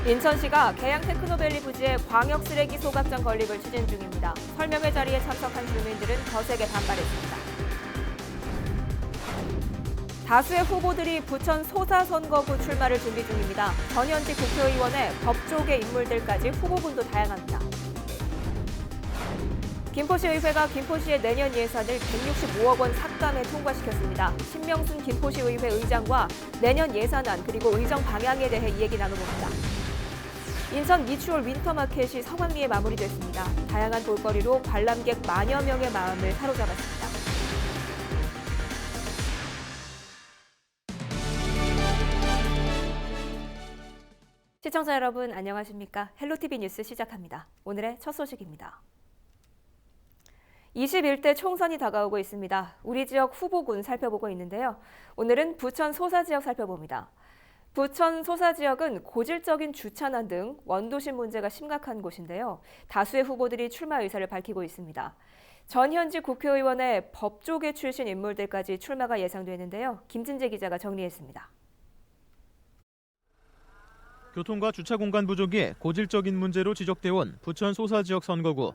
인천시가 계양 테크노밸리 부지의 광역 쓰레기 소각장 건립을 추진 중입니다. 설명회 자리에 참석한 주민들은 거세게 반발했습니다. 다수의 후보들이 부천 소사 선거구 출마를 준비 중입니다. 전현직 국회의원의 법조계 인물들까지 후보군도 다양합니다. 김포시의회가 김포시의 내년 예산을 165억 원 삭감해 통과시켰습니다. 신명순 김포시의회 의장과 내년 예산안 그리고 의정 방향에 대해 이야기 나눠봅니다. 인천 미추홀 윈터마켓이 성황리에 마무리됐습니다. 다양한 볼거리로 관람객 만여 명의 마음을 사로잡았습니다. 시청자 여러분 안녕하십니까? 헬로티비 뉴스 시작합니다. 오늘의 첫 소식입니다. 21대 총선이 다가오고 있습니다. 우리 지역 후보군 살펴보고 있는데요. 오늘은 부천 소사 지역 살펴봅니다. 부천 소사 지역은 고질적인 주차난 등 원도심 문제가 심각한 곳인데요. 다수의 후보들이 출마 의사를 밝히고 있습니다. 전현직 국회의원의 법조계 출신 인물들까지 출마가 예상되는데요. 김진재 기자가 정리했습니다. 교통과 주차 공간 부족이 고질적인 문제로 지적돼 온 부천 소사 지역 선거구.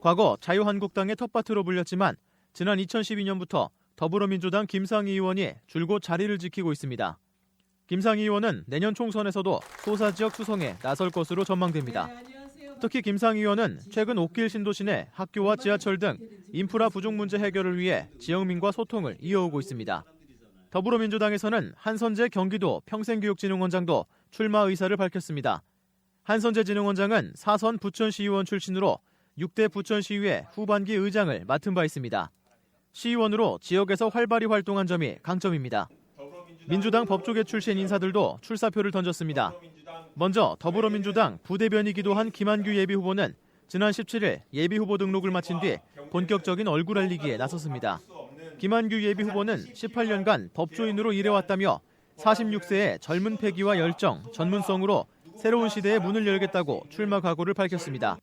과거 자유한국당의 텃밭으로 불렸지만 지난 2012년부터 더불어민주당 김상희 의원이 줄곧 자리를 지키고 있습니다. 김상희 의원은 내년 총선에서도 소사 지역 수성에 나설 것으로 전망됩니다. 특히 김상희 의원은 최근 옥길 신도시 내 학교와 지하철 등 인프라 부족 문제 해결을 위해 지역민과 소통을 이어오고 있습니다. 더불어민주당에서는 한선재 경기도 평생교육진흥원장도 출마 의사를 밝혔습니다. 한선재 진흥원장은 4선 부천시의원 출신으로 6대 부천시의회 후반기 의장을 맡은 바 있습니다. 시의원으로 지역에서 활발히 활동한 점이 강점입니다. 민주당 법조계 출신 인사들도 출사표를 던졌습니다. 먼저 더불어민주당 부대변이기도 한 김한규 예비후보는 지난 17일 예비후보 등록을 마친 뒤 본격적인 얼굴 알리기에 나섰습니다. 김한규 예비후보는 18년간 법조인으로 일해왔다며 46세의 젊은 패기와 열정, 전문성으로 새로운 시대의 문을 열겠다고 출마 각오를 밝혔습니다.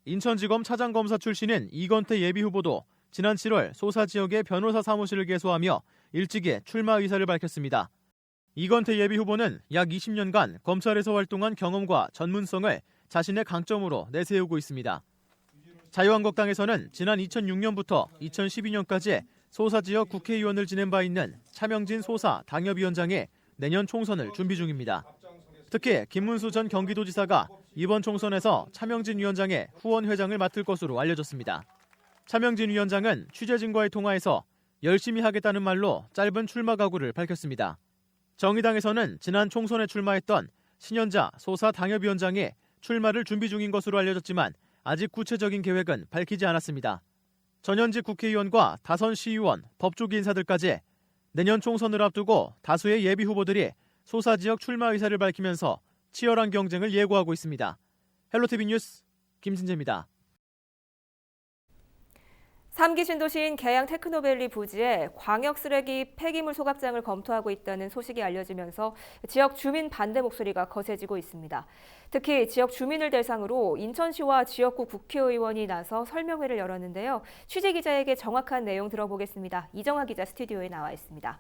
인천지검 차장검사 출신인 이건태 예비후보도 지난 7월 소사 지역의 변호사 사무실을 개소하며 일찍이 출마 의사를 밝혔습니다. 이건태 예비후보는 약 20년간 검찰에서 활동한 경험과 전문성을 자신의 강점으로 내세우고 있습니다. 자유한국당에서는 지난 2006년부터 2012년까지 소사 지역 국회의원을 지낸 바 있는 차명진 소사 당협위원장이 내년 총선을 준비 중입니다. 특히 김문수 전 경기도지사가 이번 총선에서 차명진 위원장의 후원회장을 맡을 것으로 알려졌습니다. 차명진 위원장은 취재진과의 통화에서 열심히 하겠다는 말로 짧은 출마 각오를 밝혔습니다. 정의당에서는 지난 총선에 출마했던 신현자 소사 당협위원장이 출마를 준비 중인 것으로 알려졌지만 아직 구체적인 계획은 밝히지 않았습니다. 전현직 국회의원과 다선 시의원, 법조계 인사들까지 내년 총선을 앞두고 다수의 예비 후보들이 소사 지역 출마 의사를 밝히면서 치열한 경쟁을 예고하고 있습니다. 헬로티비 뉴스 김진재입니다. 3기 신도시인 계양 테크노밸리 부지에 광역 쓰레기 폐기물 소각장을 검토하고 있다는 소식이 알려지면서 지역 주민 반대 목소리가 거세지고 있습니다. 특히 지역 주민을 대상으로 인천시와 지역구 국회의원이 나서 설명회를 열었는데요. 취재 기자에게 정확한 내용 들어보겠습니다. 이정아 기자 스튜디오에 나와 있습니다.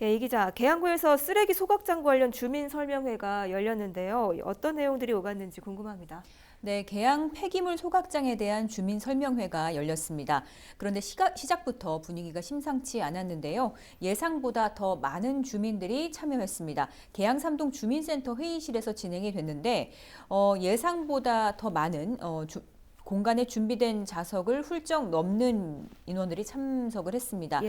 이 기자, 계양구에서 쓰레기 소각장 관련 주민 설명회가 열렸는데요. 어떤 내용들이 오갔는지 궁금합니다. 네, 계양 폐기물 소각장에 대한 주민 설명회가 열렸습니다. 그런데 시작부터 분위기가 심상치 않았는데요. 예상보다 더 많은 주민들이 참여했습니다. 계양 삼동 주민센터 회의실에서 진행이 됐는데 예상보다 더 많은 공간에 준비된 좌석을 훌쩍 넘는 인원들이 참석을 했습니다.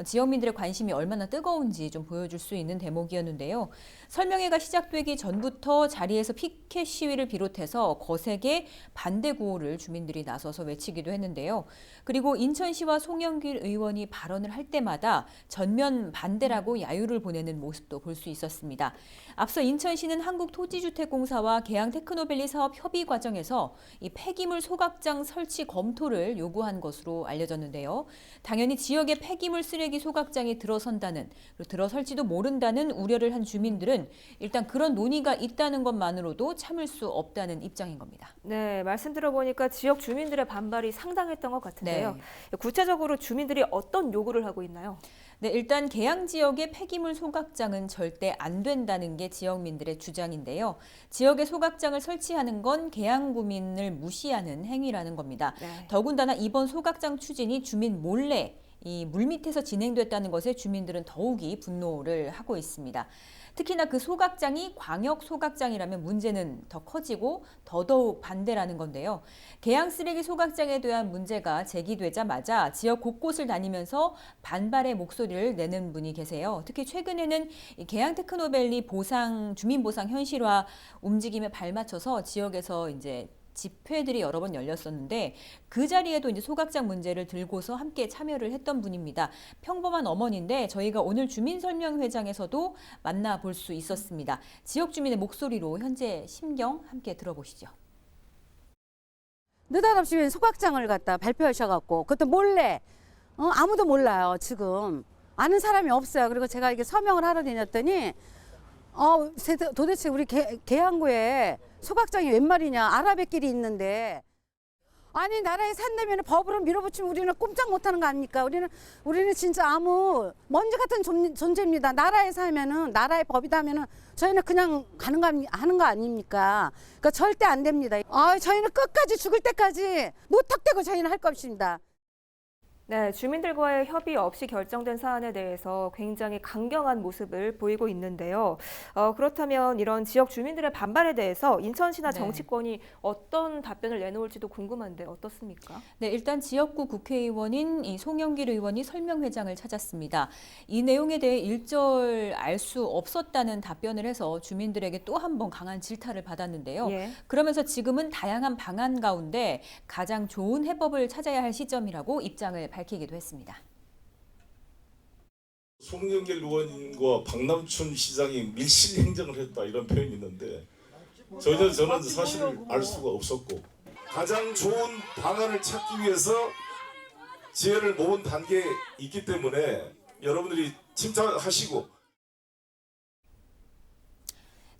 지역민들의 관심이 얼마나 뜨거운지 좀 보여줄 수 있는 대목이었는데요. 설명회가 시작되기 전부터 자리에서 피켓 시위를 비롯해서 거세게 반대 구호를 주민들이 나서서 외치기도 했는데요. 그리고 인천시와 송영길 의원이 발언을 할 때마다 전면 반대라고 야유를 보내는 모습도 볼 수 있었습니다. 앞서 인천시는 한국토지주택공사와 계양 테크노밸리 사업 협의 과정에서 이 폐기물 소각 소각장 설치 검토를 요구한 것으로 알려졌는데요. 당연히 지역에 폐기물 쓰레기 소각장이 들어선다는, 들어설지도 모른다는 우려를 한 주민들은 일단 그런 논의가 있다는 것만으로도 참을 수 없다는 입장인 겁니다. 네, 말씀 들어보니까 지역 주민들의 반발이 상당했던 것 같은데요. 네. 구체적으로 주민들이 어떤 요구를 하고 있나요? 네, 일단 계양 지역의 폐기물 소각장은 절대 안 된다는 게 지역민들의 주장인데요. 지역에 소각장을 설치하는 건 계양구민을 무시하는 행위라는 겁니다. 네. 더군다나 이번 소각장 추진이 주민 몰래 이 물밑에서 진행됐다는 것에 주민들은 더욱이 분노를 하고 있습니다. 특히나 그 소각장이 광역 소각장이라면 문제는 더 커지고 더더욱 반대라는 건데요. 계양 쓰레기 소각장에 대한 문제가 제기되자마자 지역 곳곳을 다니면서 반발의 목소리를 내는 분이 계세요. 특히 최근에는 이 계양 테크노밸리 주민 보상 현실화 움직임에 발맞춰서 지역에서 이제 집회들이 여러 번 열렸었는데 그 자리에도 이제 소각장 문제를 들고서 함께 참여를 했던 분입니다. 평범한 어머니인데 저희가 오늘 주민설명회장에서도 만나볼 수 있었습니다. 지역 주민의 목소리로 현재 심경 함께 들어보시죠. 느닷없이 소각장을 갖다 발표하셔갖고 그것도 몰래 아무도 몰라요. 지금 아는 사람이 없어요. 그리고 제가 이게 서명을 하러 다녔더니 도대체 우리 계양구에 소각장이 웬 말이냐, 아라뱃길이 있는데 아니 나라에 산다면 법으로 밀어붙이면 우리는 꼼짝 못하는 거 아닙니까? 우리는 진짜 아무 먼지 같은 존재입니다. 나라에 살면은 나라의 법이다면은 저희는 그냥 하는 거 아닙니까? 그러니까 절대 안 됩니다. 저희는 끝까지 죽을 때까지 무턱대고 저희는 할 것입니다. 네, 주민들과의 협의 없이 결정된 사안에 대해서 굉장히 강경한 모습을 보이고 있는데요. 그렇다면 이런 지역 주민들의 반발에 대해서 인천시나 네. 정치권이 어떤 답변을 내놓을지도 궁금한데 어떻습니까? 네, 일단 지역구 국회의원인 이 송영길 의원이 설명회장을 찾았습니다. 이 내용에 대해 일절 알 수 없었다는 답변을 해서 주민들에게 또 한 번 강한 질타를 받았는데요. 예. 그러면서 지금은 다양한 방안 가운데 가장 좋은 해법을 찾아야 할 시점이라고 입장을 밝히기도 했습니다. 송영길 의원과 박남춘 시장이 밀실 행정을 했다 이런 표현이 있는데 전혀 저는 사실을 알 수가 없었고 가장 좋은 방안을 찾기 위해서 지혜를 모은 단계에 있기 때문에 여러분들이 침착하시고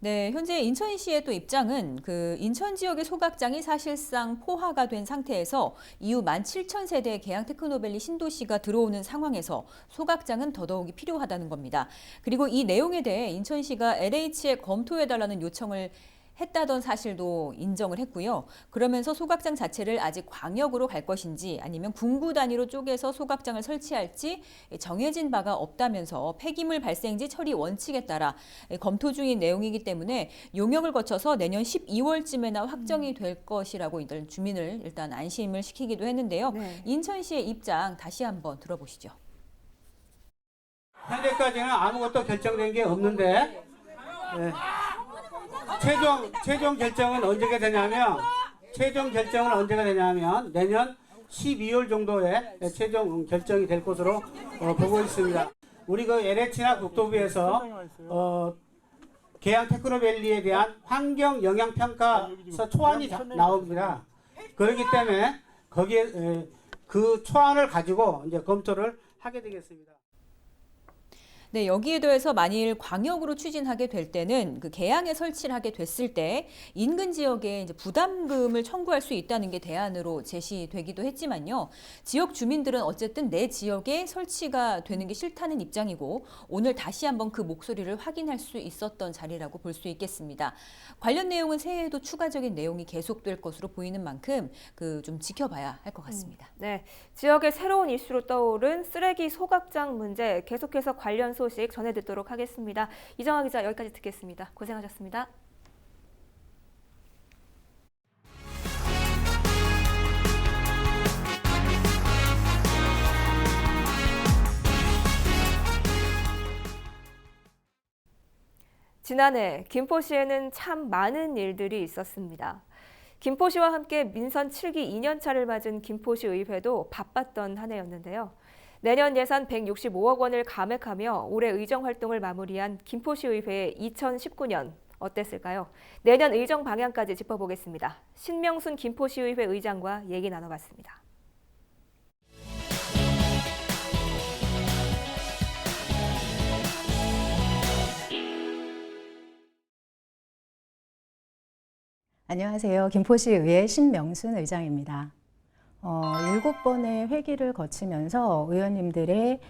네, 현재 인천시의 또 입장은 그 인천 지역의 소각장이 사실상 포화가 된 상태에서 이후 17,000세대의 계양 테크노밸리 신도시가 들어오는 상황에서 소각장은 더더욱이 필요하다는 겁니다. 그리고 이 내용에 대해 인천시가 LH에 검토해달라는 요청을 했다던 사실도 인정을 했고요. 그러면서 소각장 자체를 아직 광역으로 갈 것인지 아니면 군구 단위로 쪼개서 소각장을 설치할지 정해진 바가 없다면서 폐기물 발생지 처리 원칙에 따라 검토 중인 내용이기 때문에 용역을 거쳐서 내년 12월쯤에나 확정이 될 것이라고 주민을 일단 안심을 시키기도 했는데요. 네. 인천시의 입장 다시 한번 들어보시죠. 현재까지는 아무것도 결정된 게 없는데 최종 결정은 언제가 되냐면 내년 12월 정도에 최종 결정이 될 것으로 보고 있습니다. 우리 그 LH나 국토부에서 계양 테크노밸리에 대한 환경 영향 평가서 초안이 나옵니다. 그렇기 때문에 거기에 그 초안을 가지고 이제 검토를 하게 되겠습니다. 네, 여기에 더해서 만일 광역으로 추진하게 될 때는 그 계양에 설치를 하게 됐을 때 인근 지역에 이제 부담금을 청구할 수 있다는 게 대안으로 제시되기도 했지만요. 지역 주민들은 어쨌든 내 지역에 설치가 되는 게 싫다는 입장이고 오늘 다시 한번 그 목소리를 확인할 수 있었던 자리라고 볼 수 있겠습니다. 관련 내용은 새해에도 추가적인 내용이 계속될 것으로 보이는 만큼 좀 지켜봐야 할 것 같습니다. 네, 지역의 새로운 이슈로 떠오른 쓰레기 소각장 문제 계속해서 관련 소식 전해 듣도록 하겠습니다. 이정아 기자 여기까지 듣겠습니다. 고생하셨습니다. 지난해 김포시에는 참 많은 일들이 있었습니다. 김포시와 함께 민선 7기 2년차를 맞은 김포시 의회도 바빴던 한 해였는데요. 내년 예산 165억 원을 감액하며 올해 의정 활동을 마무리한 김포시의회의 2019년 어땠을까요? 내년 의정 방향까지 짚어보겠습니다. 신명순 김포시의회 의장과 얘기 나눠봤습니다. 안녕하세요. 김포시의회 신명순 의장입니다. 7번의 회기를 거치면서 의원님들의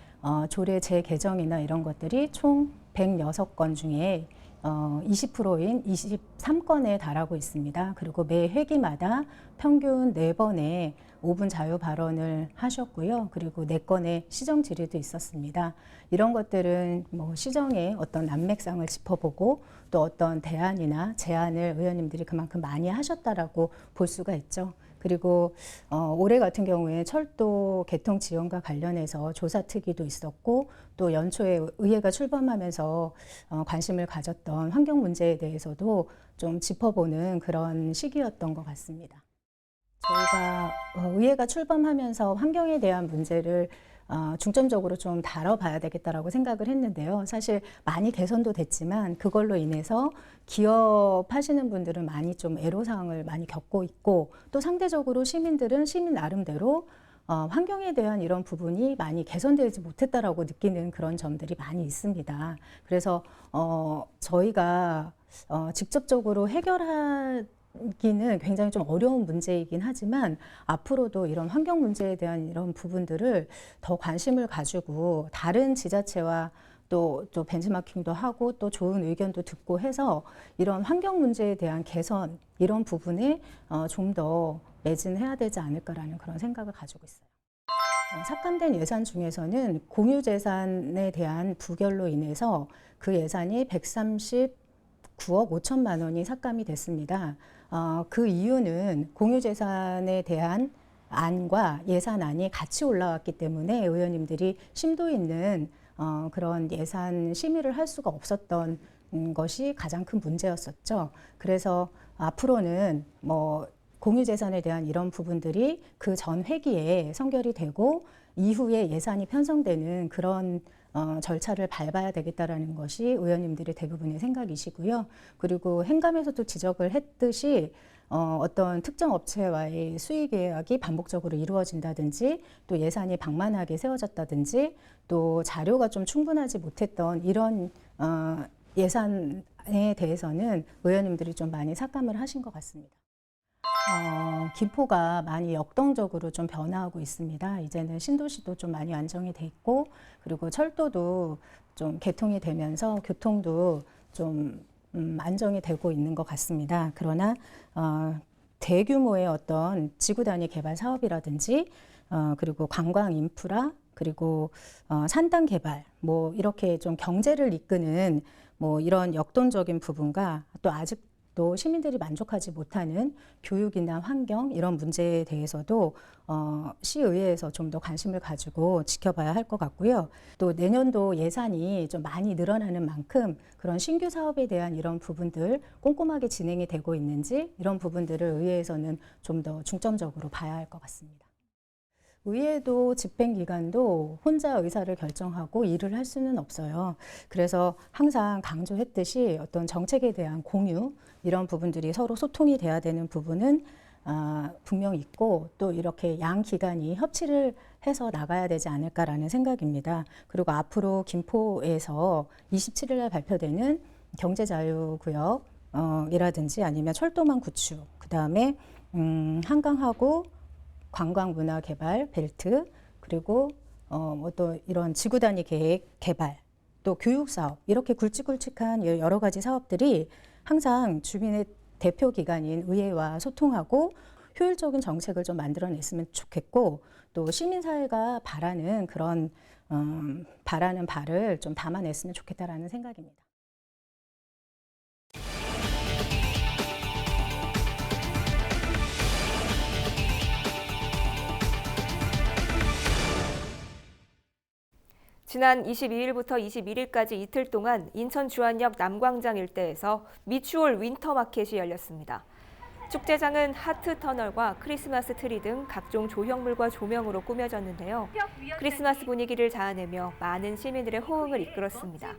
조례 재개정이나 이런 것들이 총 106건 중에 20%인 23건에 달하고 있습니다. 그리고 매 회기마다 평균 4번의 5분 자유 발언을 하셨고요. 그리고 4건의 시정 질의도 있었습니다. 이런 것들은 뭐 시정의 어떤 난맥상을 짚어보고 또 어떤 대안이나 제안을 의원님들이 그만큼 많이 하셨다라고 볼 수가 있죠. 그리고 올해 같은 경우에 철도 개통 지원과 관련해서 조사 특위도 있었고 또 연초에 의회가 출범하면서 관심을 가졌던 환경 문제에 대해서도 좀 짚어보는 그런 시기였던 것 같습니다. 저희가 의회가 출범하면서 환경에 대한 문제를 중점적으로 좀 다뤄봐야 되겠다라고 생각을 했는데요. 사실 많이 개선도 됐지만 그걸로 인해서 기업하시는 분들은 많이 좀 애로사항을 많이 겪고 있고 또 상대적으로 시민들은 시민 나름대로 환경에 대한 이런 부분이 많이 개선되지 못했다라고 느끼는 그런 점들이 많이 있습니다. 그래서 저희가 직접적으로 해결하기는 굉장히 좀 어려운 문제이긴 하지만 앞으로도 이런 환경 문제에 대한 이런 부분들을 더 관심을 가지고 다른 지자체와 또 벤치마킹도 하고 또 좋은 의견도 듣고 해서 이런 환경 문제에 대한 개선 이런 부분에 좀 더 매진해야 되지 않을까라는 그런 생각을 가지고 있어요. 삭감된 예산 중에서는 공유재산에 대한 부결로 인해서 그 예산이 139억 5천만 원이 삭감이 됐습니다. 그 이유는 공유재산에 대한 안과 예산안이 같이 올라왔기 때문에 의원님들이 심도 있는 그런 예산 심의를 할 수가 없었던 것이 가장 큰 문제였었죠. 그래서 앞으로는 뭐 공유재산에 대한 이런 부분들이 그 전 회기에 선결이 되고 이후에 예산이 편성되는 그런 절차를 밟아야 되겠다라는 것이 의원님들의 대부분의 생각이시고요. 그리고 행감에서도 지적을 했듯이 어떤 특정 업체와의 수의 계약이 반복적으로 이루어진다든지 또 예산이 방만하게 세워졌다든지 또 자료가 좀 충분하지 못했던 이런 예산에 대해서는 의원님들이 좀 많이 삭감을 하신 것 같습니다. 김포가 많이 역동적으로 좀 변화하고 있습니다. 이제는 신도시도 좀 많이 안정이 돼 있고 그리고 철도도 좀 개통이 되면서 교통도 좀 안정이 되고 있는 것 같습니다. 그러나 대규모의 어떤 지구 단위 개발 사업이라든지 그리고 관광 인프라 그리고 산당 개발 뭐 이렇게 좀 경제를 이끄는 뭐 이런 역동적인 부분과 또 아직도 시민들이 만족하지 못하는 교육이나 환경 이런 문제에 대해서도 시의회에서 좀 더 관심을 가지고 지켜봐야 할 것 같고요. 또 내년도 예산이 좀 많이 늘어나는 만큼 그런 신규 사업에 대한 이런 부분들 꼼꼼하게 진행이 되고 있는지 이런 부분들을 의회에서는 좀 더 중점적으로 봐야 할 것 같습니다. 의회도 집행기관도 혼자 의사를 결정하고 일을 할 수는 없어요. 그래서 항상 강조했듯이 어떤 정책에 대한 공유 이런 부분들이 서로 소통이 돼야 되는 부분은 분명히 있고 또 이렇게 양 기관이 협치를 해서 나가야 되지 않을까라는 생각입니다. 그리고 앞으로 김포에서 27일 날 발표되는 경제자유구역이라든지 아니면 철도망 구축, 그다음에 한강하고 관광문화개발 벨트 그리고 또 이런 지구 단위 계획 개발 또 교육 사업 이렇게 굵직굵직한 여러 가지 사업들이 항상 주민의 대표 기관인 의회와 소통하고 효율적인 정책을 좀 만들어냈으면 좋겠고 또 시민사회가 바라는 그런 바라는 바를 좀 담아냈으면 좋겠다라는 생각입니다. 지난 22일부터 21일까지 이틀 동안 인천 주안역 남광장 일대에서 미추홀 윈터마켓이 열렸습니다. 축제장은 하트 터널과 크리스마스 트리 등 각종 조형물과 조명으로 꾸며졌는데요. 크리스마스 분위기를 자아내며 많은 시민들의 호응을 이끌었습니다.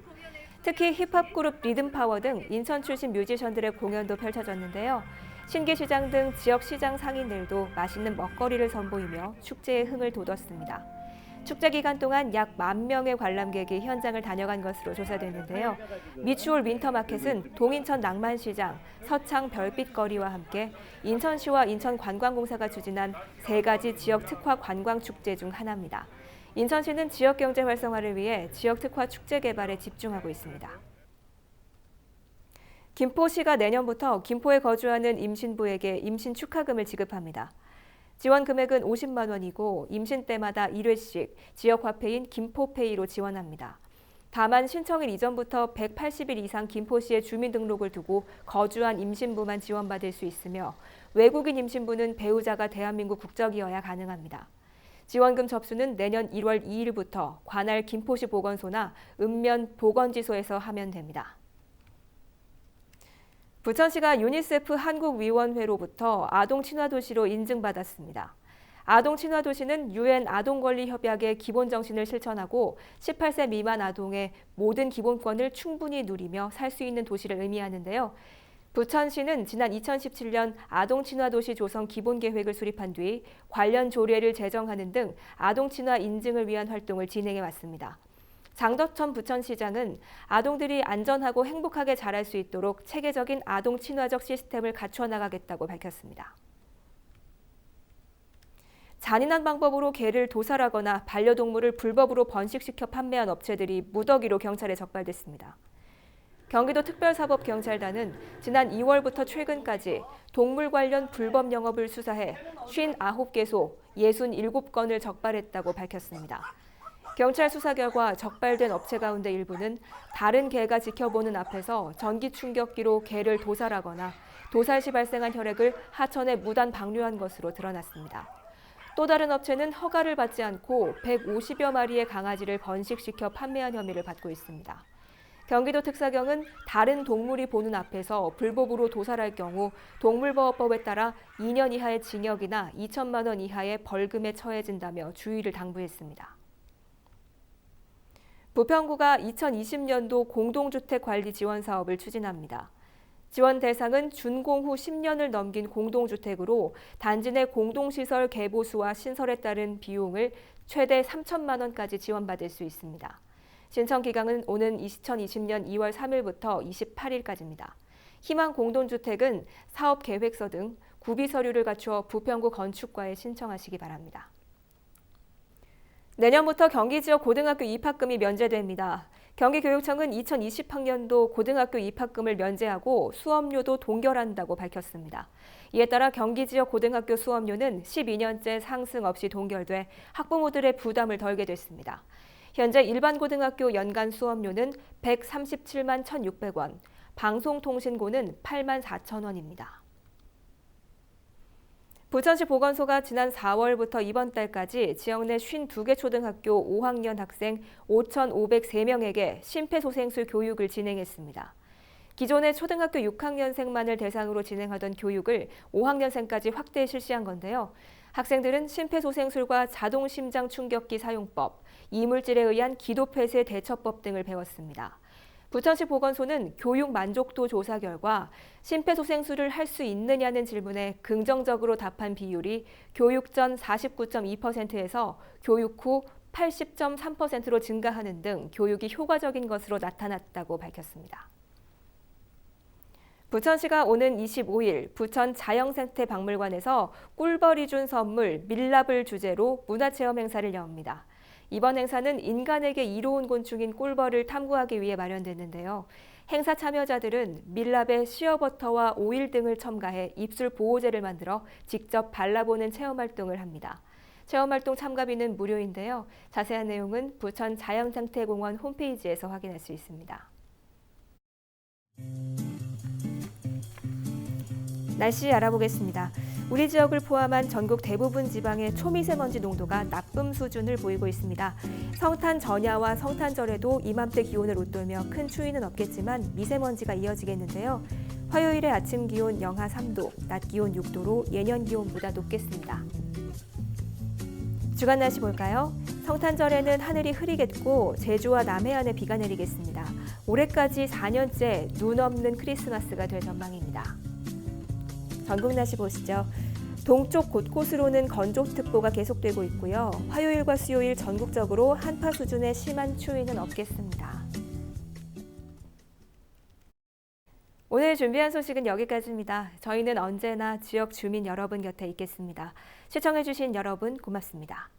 특히 힙합 그룹 리듬파워 등 인천 출신 뮤지션들의 공연도 펼쳐졌는데요. 신기시장 등 지역 시장 상인들도 맛있는 먹거리를 선보이며 축제의 흥을 돋웠습니다. 축제 기간 동안 약 10,000명의 관람객이 현장을 다녀간 것으로 조사됐는데요. 미추홀 윈터마켓은 동인천 낭만시장, 서창 별빛거리와 함께 인천시와 인천관광공사가 추진한 3가지 지역 특화 관광축제 중 하나입니다. 인천시는 지역 경제 활성화를 위해 지역 특화 축제 개발에 집중하고 있습니다. 김포시가 내년부터 김포에 거주하는 임신부에게 임신 축하금을 지급합니다. 지원 금액은 50만 원이고 임신 때마다 1회씩 지역 화폐인 김포페이로 지원합니다. 다만 신청일 이전부터 180일 이상 김포시에 주민등록을 두고 거주한 임신부만 지원받을 수 있으며 외국인 임신부는 배우자가 대한민국 국적이어야 가능합니다. 지원금 접수는 내년 1월 2일부터 관할 김포시 보건소나 읍면 보건지소에서 하면 됩니다. 부천시가 유니세프 한국위원회로부터 아동 친화도시로 인증받았습니다. 아동 친화도시는 UN 아동권리협약의 기본 정신을 실천하고 18세 미만 아동의 모든 기본권을 충분히 누리며 살 수 있는 도시를 의미하는데요. 부천시는 지난 2017년 아동 친화도시 조성 기본계획을 수립한 뒤 관련 조례를 제정하는 등 아동 친화 인증을 위한 활동을 진행해 왔습니다. 장덕천 부천시장은 아동들이 안전하고 행복하게 자랄 수 있도록 체계적인 아동 친화적 시스템을 갖춰 나가겠다고 밝혔습니다. 잔인한 방법으로 개를 도살하거나 반려동물을 불법으로 번식시켜 판매한 업체들이 무더기로 경찰에 적발됐습니다. 경기도 특별사법경찰단은 지난 2월부터 최근까지 동물 관련 불법 영업을 수사해 59개소 67건을 적발했다고 밝혔습니다. 경찰 수사 결과 적발된 업체 가운데 일부는 다른 개가 지켜보는 앞에서 전기 충격기로 개를 도살하거나 도살 시 발생한 혈액을 하천에 무단 방류한 것으로 드러났습니다. 또 다른 업체는 허가를 받지 않고 150여 마리의 강아지를 번식시켜 판매한 혐의를 받고 있습니다. 경기도 특사경은 다른 동물이 보는 앞에서 불법으로 도살할 경우 동물보호법에 따라 2년 이하의 징역이나 2천만 원 이하의 벌금에 처해진다며 주의를 당부했습니다. 부평구가 2020년도 공동주택 관리 지원 사업을 추진합니다. 지원 대상은 준공 후 10년을 넘긴 공동주택으로 단지 내 공동시설 개보수와 신설에 따른 비용을 최대 3천만 원까지 지원받을 수 있습니다. 신청 기간은 오는 2020년 2월 3일부터 28일까지입니다. 희망 공동주택은 사업 계획서 등 구비 서류를 갖추어 부평구 건축과에 신청하시기 바랍니다. 내년부터 경기 지역 고등학교 입학금이 면제됩니다. 경기교육청은 2020학년도 고등학교 입학금을 면제하고 수업료도 동결한다고 밝혔습니다. 이에 따라 경기 지역 고등학교 수업료는 12년째 상승 없이 동결돼 학부모들의 부담을 덜게 됐습니다. 현재 일반 고등학교 연간 수업료는 137만 1,600원, 방송통신고는 8만 4천 원입니다. 부천시 보건소가 지난 4월부터 이번 달까지 지역 내 52개 초등학교 5학년 학생 5,503명에게 심폐소생술 교육을 진행했습니다. 기존의 초등학교 6학년생만을 대상으로 진행하던 교육을 5학년생까지 확대 실시한 건데요. 학생들은 심폐소생술과 자동심장충격기 사용법, 이물질에 의한 기도폐쇄 대처법 등을 배웠습니다. 부천시 보건소는 교육 만족도 조사 결과 심폐소생술을 할 수 있느냐는 질문에 긍정적으로 답한 비율이 교육 전 49.2%에서 교육 후 80.3%로 증가하는 등 교육이 효과적인 것으로 나타났다고 밝혔습니다. 부천시가 오는 25일 부천 자연생태박물관에서 꿀벌이 준 선물 밀랍을 주제로 문화체험 행사를 엽니다. 이번 행사는 인간에게 이로운 곤충인 꿀벌을 탐구하기 위해 마련됐는데요. 행사 참여자들은 밀랍에 시어버터와 오일 등을 첨가해 입술 보호제를 만들어 직접 발라보는 체험활동을 합니다. 체험활동 참가비는 무료인데요. 자세한 내용은 부천 자연생태공원 홈페이지에서 확인할 수 있습니다. 날씨 알아보겠습니다. 우리 지역을 포함한 전국 대부분 지방의 초미세먼지 농도가 나쁨 수준을 보이고 있습니다. 성탄 전야와 성탄절에도 이맘때 기온을 웃돌며 큰 추위는 없겠지만 미세먼지가 이어지겠는데요. 화요일에 아침 기온 영하 3도, 낮 기온 6도로 예년 기온보다 높겠습니다. 주간 날씨 볼까요? 성탄절에는 하늘이 흐리겠고 제주와 남해안에 비가 내리겠습니다. 올해까지 4년째 눈 없는 크리스마스가 될 전망입니다. 전국 날씨 보시죠. 동쪽 곳곳으로는 건조특보가 계속되고 있고요. 화요일과 수요일 전국적으로 한파 수준의 심한 추위는 없겠습니다. 오늘 준비한 소식은 여기까지입니다. 저희는 언제나 지역 주민 여러분 곁에 있겠습니다. 시청해주신 여러분 고맙습니다.